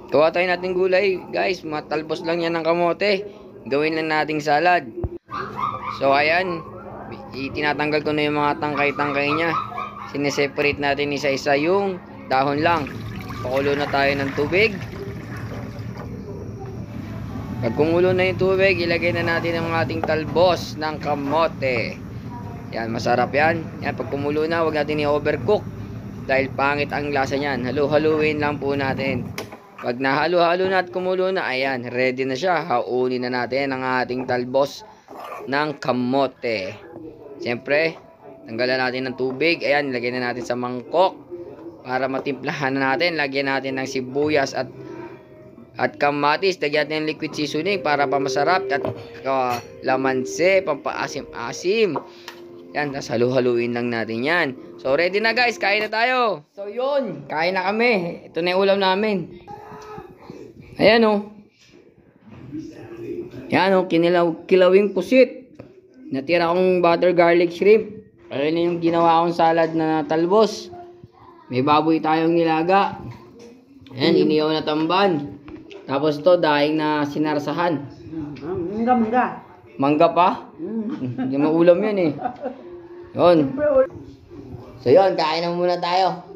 Kuha tayo natin gulay, guys. Matalbos lang yan ng kamote. Gawin lang nating salad. So, ayan. Itinatanggal ko na yung mga tangkay-tangkay niya. Sineseparate natin isa-isa yung dahon lang. Pakulo na tayo ng tubig. Pag kumulo na yung tubig, ilagay na natin ang ating talbos ng kamote. Yan, masarap yan. Yan, pag kumulo na, huwag natin i-overcook. Dahil pangit ang lasa niyan. Halu-haluin lang po natin. Pag nahalo-halo na at kumulo na, ayan, ready na siya. Haunin na natin ang ating talbos ng kamote. Siyempre, tanggalan natin ng tubig. Ayan, lagay na natin sa mangkok. Para matimplahan na natin, lagyan natin ng sibuyas at kamatis. Lagyan natin ng liquid seasoning para pa masarap. At lamanse, pampaasim-asim. Yan, tapos halu-haluin lang natin yan. So, ready na guys, kain na tayo. So, yun, kain na kami. Ito na yung ulam namin. Ayan o. Ayan o, kilawing pusit. Natira akong butter garlic shrimp. Ayan na yung ginawa akong salad na talbos. May baboy tayong nilaga. Ayan, iniyaw na tamban. Tapos ito, daing na sinarsahan. Mangga. Mangga pa? Hindi maulam yan eh. Yun. So yun, kain na muna tayo.